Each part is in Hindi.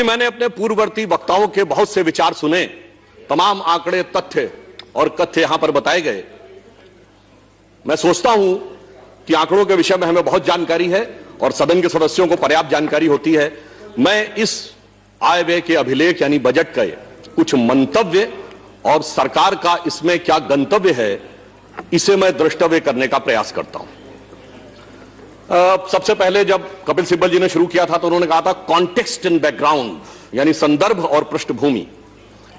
मैंने अपने पूर्ववर्ती वक्ताओं के बहुत से विचार सुने, तमाम आंकड़े, तथ्य और कथ्य यहां पर बताए गए। मैं सोचता हूं कि आंकड़ों के विषय में हमें बहुत जानकारी है और सदन के सदस्यों को पर्याप्त जानकारी होती है। मैं इस आय व्यय के अभिलेख यानी बजट के कुछ मंतव्य और सरकार का इसमें क्या गंतव्य है, इसे मैं द्रष्टव्य करने का प्रयास करता हूं। सबसे पहले जब कपिल सिब्बल जी ने शुरू किया था तो उन्होंने कहा था कॉन्टेक्स्ट एंड बैकग्राउंड, यानी संदर्भ और पृष्ठभूमि।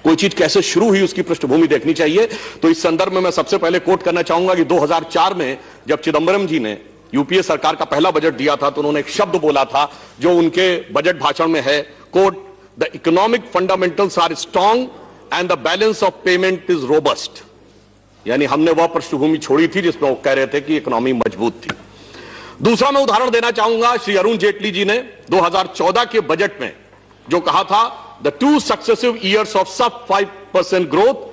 कोई चीज कैसे शुरू हुई उसकी पृष्ठभूमि देखनी चाहिए। तो इस संदर्भ में मैं सबसे पहले कोट करना चाहूंगा कि 2004 में जब चिदंबरम जी ने यूपीए सरकार का पहला बजट दिया था तो उन्होंने एक शब्द बोला था जो उनके बजट भाषण में है, quote, the economic fundamentals are strong and the balance of payment is robust. यानी हमने वह पृष्ठभूमि छोड़ी थी जिसमें वो कह रहे थे कि इकोनॉमी मजबूत थी। दूसरा मैं उदाहरण देना चाहूंगा, श्री अरुण जेटली जी ने 2014 के बजट में जो कहा था, the 2 successive years of sub 5% growth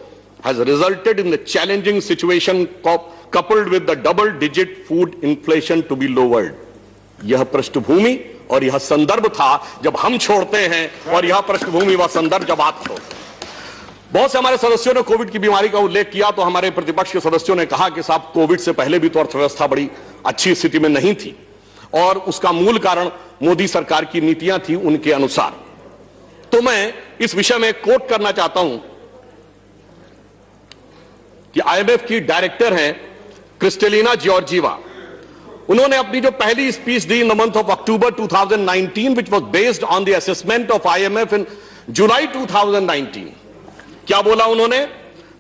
has resulted in the challenging situation coupled with the double-digit food inflation to be lowered. यह पृष्ठभूमि और यह संदर्भ था जब हम छोड़ते हैं और यह पृष्ठभूमि व संदर्भ जब आप छोड़ते हैं। बहुत से हमारे सदस्यों ने कोविड की बीमारी का उल्लेख किया तो हमारे प्रतिपक्ष के सदस्यों ने कहा कि साहब कोविड से पहले भी तो अर्थव्यवस्था बड़ी अच्छी स्थिति में नहीं थी और उसका मूल कारण मोदी सरकार की नीतियां थी उनके अनुसार। तो मैं इस विषय में कोट करना चाहता हूं कि आईएमएफ की डायरेक्टर हैं क्रिस्टेलिना जॉर्जीवा। उन्होंने अपनी जो पहली स्पीच दी in the month of October 2019 which was based on the assessment of IMF in July 2019, क्या बोला उन्होंने?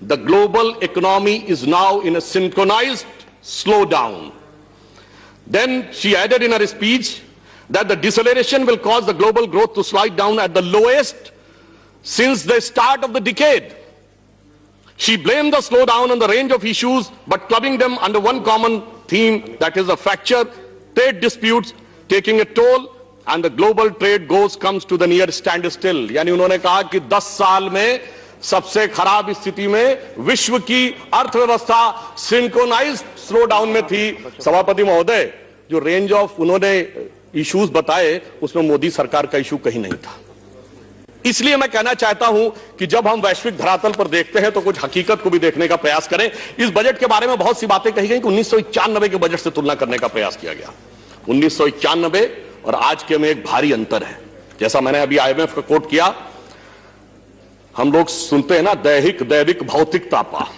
The global economy is now in a synchronised slowdown. Then she added in her speech that the deceleration will cause the global growth to slide down at the lowest since the start of the decade. She blamed the slowdown on the range of issues, but clubbing them under one common theme, that is the fracture, trade disputes taking a toll, and the global trade comes to the near standstill. यानी उन्होंने कहा कि 10 साल में सबसे खराब स्थिति में विश्व की अर्थव्यवस्था सिंक्रोनाइज्ड स्लो डाउन में थी। सभापति महोदय, जो रेंज ऑफ उन्होंने इश्यूज बताए उसमें मोदी सरकार का इशू कहीं नहीं था। इसलिए मैं कहना चाहता हूं कि जब हम वैश्विक धरातल पर देखते हैं तो कुछ हकीकत को भी देखने का प्रयास करें। इस बजट के बारे में बहुत सी बातें कही गई कि 1991 के बजट से तुलना करने का प्रयास किया गया। 1991 और आज के में एक भारी अंतर है। जैसा मैंने अभी आईएमएफ का कोट किया, हम लोग सुनते हैं ना दैविक भौतिक तापा,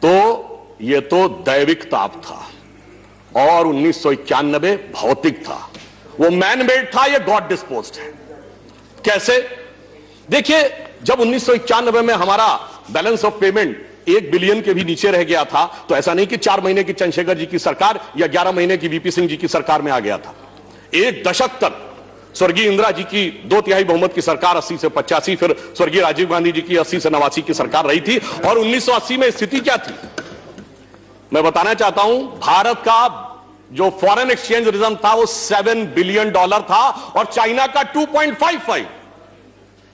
तो ये तो दैविक ताप था और 1991 भौतिक था। वो मैन मेड था, ये गॉड डिस्पोज्ड है। कैसे? देखिए, जब 1991 में हमारा बैलेंस ऑफ पेमेंट 1 बिलियन के भी नीचे रह गया था तो ऐसा नहीं कि 4 महीने की चंद्रशेखर जी की सरकार या 11 महीने की वीपी सिंह जी की सरकार में आ गया था। 1 दशक तक स्वर्गीय इंदिरा जी की 2/3 बहुमत की सरकार 80 से 85, फिर स्वर्गीय राजीव गांधी जी की 80 से 89 की सरकार रही थी। और 1980 में स्थिति क्या थी मैं बताना चाहता हूं। भारत का जो फॉरेन एक्सचेंज रिजर्व था वो $7 बिलियन था और चाइना का 2.55।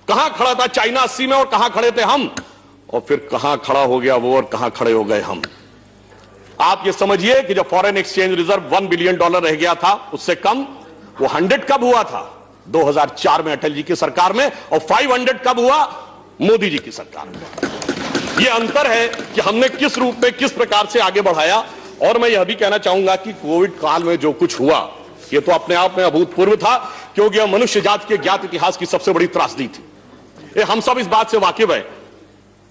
कहां खड़ा था चाइना 80 में और कहां खड़े थे हम, और फिर कहां खड़ा हो गया वो और कहां खड़े हो गए हम। आप ये समझिए कि जब फॉरेन एक्सचेंज रिजर्व $1 बिलियन रह गया था उससे कम, वो 100 कब हुआ था? 2004 में अटल जी की सरकार में, और 500 कब हुआ? मोदी जी की सरकार में। यह अंतर है कि हमने किस रूप में किस प्रकार से आगे बढ़ाया। और मैं यह भी कहना चाहूंगा कि कोविड काल में जो कुछ हुआ यह तो अपने आप में अभूतपूर्व था, क्योंकि यह मनुष्य जाति के ज्ञात इतिहास की सबसे बड़ी त्रासदी थी। हम सब इस बात से वाकिफ हैं,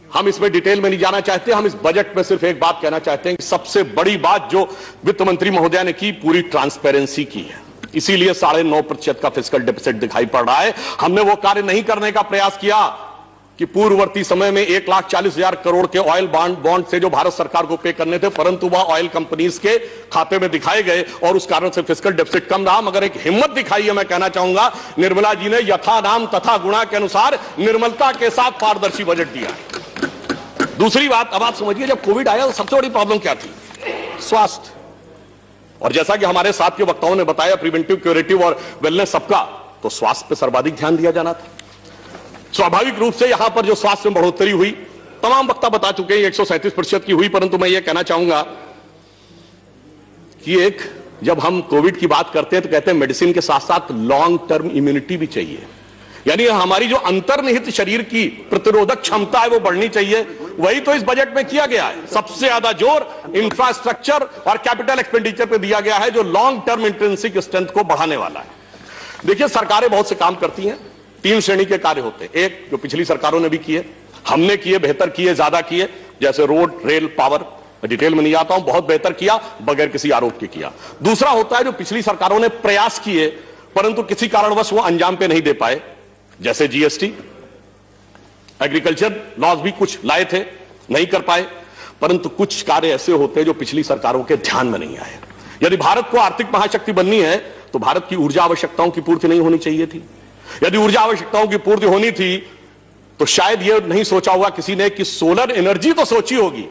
हम इसमें डिटेल में नहीं जाना चाहते। हम इस बजट में सिर्फ एक बात कहना चाहते हैं कि सबसे बड़ी बात जो वित्त मंत्री महोदया ने की, पूरी ट्रांसपेरेंसी की है। इसीलिए 9.5% का फिस्कल डेफिसिट दिखाई पड़ रहा है। हमने वो कार्य नहीं करने का प्रयास किया कि पूर्ववर्ती समय में 1,40,000 करोड़ के ऑयल बॉन्ड से जो भारत सरकार को पे करने थे, परंतु वह ऑयल कंपनीज के खाते में दिखाए गए और उस कारण से फिस्कल डेफिसिट कम रहा। मगर एक हिम्मत दिखाई है, मैं कहना चाहूंगा, निर्मला जी ने यथा नाम तथा गुणा के अनुसार निर्मलता के साथ पारदर्शी बजट दिया। दूसरी बात, अब आप समझिए, जब कोविड आया तो सबसे बड़ी प्रॉब्लम क्या थी? स्वास्थ्य। और जैसा कि हमारे साथ के वक्ताओं ने बताया, प्रिवेंटिव, क्यूरेटिव और वेलनेस सबका, तो स्वास्थ्य पर सर्वाधिक ध्यान दिया जाना था। स्वाभाविक रूप से यहां पर जो स्वास्थ्य में बढ़ोतरी हुई, तमाम वक्ता बता चुके हैं 137% की हुई। परंतु मैं यह कहना चाहूंगा कि जब हम कोविड की बात करते हैं तो कहते हैं मेडिसिन के साथ साथ लॉन्ग टर्म इम्यूनिटी भी चाहिए। यानी हमारी जो अंतर्निहित शरीर की प्रतिरोधक क्षमता है वो बढ़नी चाहिए। वही तो इस बजट में किया गया है। सबसे ज्यादा जोर इंफ्रास्ट्रक्चर और कैपिटल एक्सपेंडिचर पे दिया गया है, जो लॉन्ग टर्म इंट्रिंसिक स्ट्रेंथ को बढ़ाने वाला है। देखिए, सरकारें बहुत से काम करती हैं, 3 श्रेणी के कार्य होते हैं। एक जो पिछली सरकारों ने भी किए, हमने किए, बेहतर किए, ज्यादा किए, जैसे रोड, रेल, पावर, डिटेल में नहीं आता हूं, बहुत बेहतर किया, बगैर किसी आरोप के किया। दूसरा होता है जो पिछली सरकारों ने प्रयास किए परंतु किसी कारणवश वो अंजाम पे नहीं दे पाए, जैसे जीएसटी, एग्रीकल्चर लॉज भी कुछ लाए थे, नहीं कर पाए। परंतु कुछ कार्य ऐसे होते हैं जो पिछली सरकारों के ध्यान में नहीं आए। यदि भारत को आर्थिक महाशक्ति बननी है तो भारत की ऊर्जा आवश्यकताओं की पूर्ति नहीं होनी चाहिए थी। यदि ऊर्जा आवश्यकताओं की पूर्ति होनी थी तो शायद यह नहीं सोचा होगा किसी ने कि सोलर एनर्जी तो सोची होगी,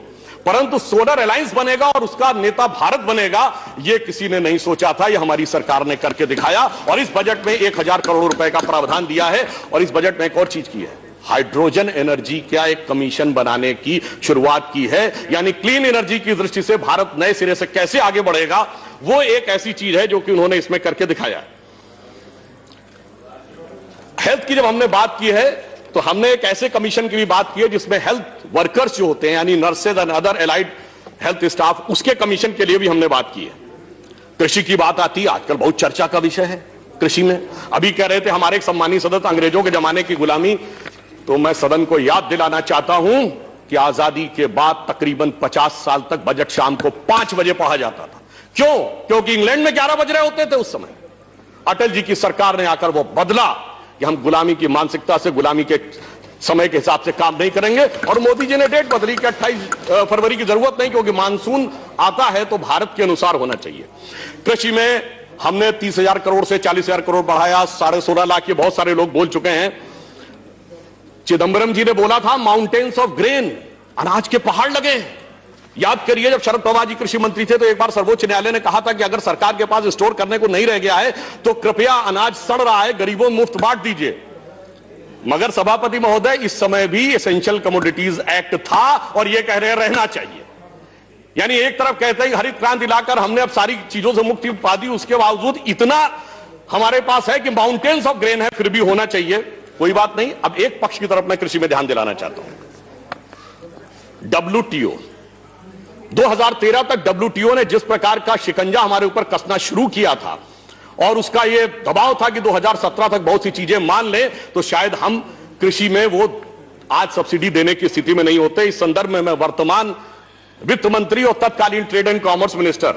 परंतु सोलर अलायंस बनेगा और उसका नेता भारत बनेगा, यह किसी ने नहीं सोचा था। यह हमारी सरकार ने करके दिखाया और इस बजट में 1000 करोड़ रुपए का प्रावधान दिया है। और इस बजट में एक और चीज की है, हाइड्रोजन एनर्जी का एक कमीशन बनाने की शुरुआत की है। यानी क्लीन एनर्जी की दृष्टि से भारत नए सिरे से कैसे आगे बढ़ेगा, वो एक ऐसी चीज है जो कि उन्होंने इसमें करके दिखाया है। हेल्थ की जब हमने बात की है तो हमने एक ऐसे कमीशन की भी बात की है जिसमें हेल्थ वर्कर्स जो होते हैं, यानी nurses and other allied health staff, उसके कमीशन के लिए भी हमने बात की है। कृषि की बात आती है, आजकल बहुत चर्चा का विषय है कृषि में। अभी कह रहे थे हमारे एक सम्मानीय सदस्य, अंग्रेजों के जमाने की गुलामी, तो मैं सदन को याद दिलाना चाहता हूं कि आजादी के बाद तकरीबन 50 साल तक बजट शाम को 5 बजे पढ़ा जाता था। क्यों? क्योंकि इंग्लैंड में 11 बज रहे होते थे उस समय। अटल जी की सरकार ने आकर वो बदला कि हम गुलामी की मानसिकता से, गुलामी के समय के हिसाब से काम नहीं करेंगे। और मोदी जी ने डेट बदली कि 28 फरवरी की जरूरत नहीं, क्योंकि मानसून आता है तो भारत के अनुसार होना चाहिए। कृषि में हमने 30,000 करोड़ से 40,000 करोड़ बढ़ाया, 16.5 लाख, ये बहुत सारे लोग बोल चुके हैं। चिदंबरम जी ने बोला था माउंटेन्स ऑफ ग्रेन, अनाज के पहाड़ लगे। याद करिए, जब शरद पवार जी कृषि मंत्री थे तो एक बार सर्वोच्च न्यायालय ने कहा था कि अगर सरकार के पास स्टोर करने को नहीं रह गया है तो कृपया अनाज सड़ रहा है, गरीबों में मुफ्त बांट दीजिए। मगर सभापति महोदय, इस समय भी एसेंशियल कमोडिटीज एक्ट था और यह कह रहे हैं रहना चाहिए। यानी एक तरफ कहते हैं हरित क्रांति लाकर हमने अब सारी चीजों से मुक्ति पा दी, उसके बावजूद इतना हमारे पास है कि माउंटेन्स ऑफ ग्रेन है, फिर भी होना चाहिए। कोई बात नहीं। अब एक पक्ष की तरफ मैं कृषि में ध्यान दिलाना चाहता हूं। WTO 2013 तक WTO ने जिस प्रकार का शिकंजा हमारे ऊपर कसना शुरू किया था और उसका यह दबाव था कि 2017 तक बहुत सी चीजें मान लें, तो शायद हम कृषि में वो आज सब्सिडी देने की स्थिति में नहीं होते। इस संदर्भ में मैं वर्तमान वित्त मंत्री और तत्कालीन trade and commerce minister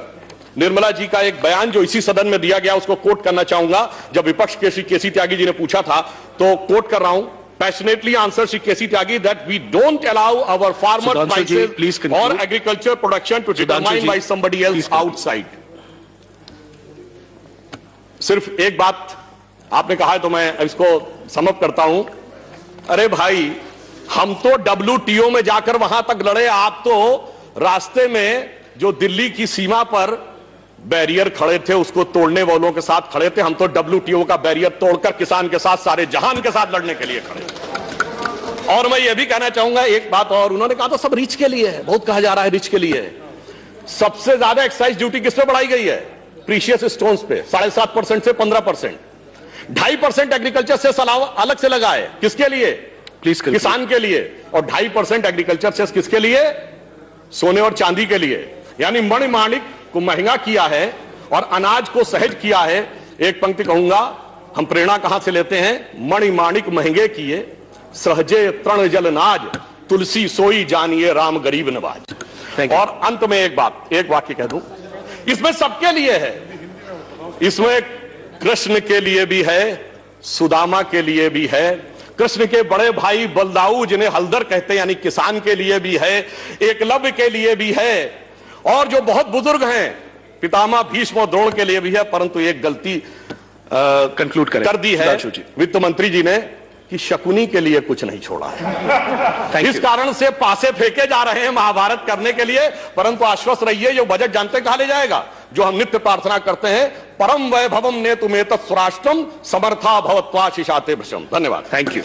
Nirmala ji का एक बयान जो इसी सदन में दिया गया, उसको कोट करना चाहूंगा। जब विपक्ष के श्री केसी त्यागी जी ने पूछा था तो कोट कर रहा हूं, passionately answer Shri KC Tyagi that we don't allow our farmer prices और agriculture production to determine by somebody else outside. सिर्फ एक बात आपने कहा है तो मैं इसको समअप करता हूं। अरे भाई, हम तो WTO में जाकर वहां तक लड़े, आप तो रास्ते में जो दिल्ली की सीमा पर बैरियर खड़े थे उसको तोड़ने वालों के साथ खड़े थे। हम तो WTO का बैरियर तोड़कर किसान के साथ, सारे जहान के साथ लड़ने के लिए खड़े। और मैं ये भी कहना चाहूंगा एक बात और, उन्होंने कहा था सब रिच के लिए है, बहुत कहा जा रहा है रिच के लिए। सबसे ज्यादा एक्साइज ड्यूटी किस पे बढ़ाई गई है? प्रीशियस स्टोन्स पे 7.5% से 15%। 2.5% एग्रीकल्चर सेस अलग से लगा है, किसके लिए? प्लीज, किसान के लिए। और 2.5% एग्रीकल्चर सेस किसके लिए? सोने और चांदी के लिए। यानी मणिमाणिक को महंगा किया है और अनाज को सहज किया है। एक पंक्ति कहूंगा, हम प्रेरणा कहां से लेते हैं? मणिमाणिक महंगे किए, सहजे तृण जल नाज, तुलसी सोई जानिए राम गरीब नवाज। और अंत में एक बात, एक वाक्य कह दूं, इसमें सबके लिए है। इसमें कृष्ण के लिए भी है, सुदामा के लिए भी है, कृष्ण के बड़े भाई बलदाऊ जिन्हें हलदर कहते हैं यानी किसान के लिए भी है, एकलव्य के लिए भी है, और जो बहुत बुजुर्ग हैं पितामह भीष्म और द्रोण के लिए भी है। परंतु एक गलती कंक्लूड कर दी है वित्त मंत्री जी ने कि शकुनी के लिए कुछ नहीं छोड़ा है। इस कारण से पासे फेंके जा रहे हैं महाभारत करने के लिए। परंतु आश्वस्त रहिए, जो बजट जानते कहां ले जाएगा? जो हम नित्य प्रार्थना करते हैं, परम वैभवम नेतुमेतत् स्वराष्ट्रम समर्था भवत्वा शिशाते भृशम। धन्यवाद। Thank you.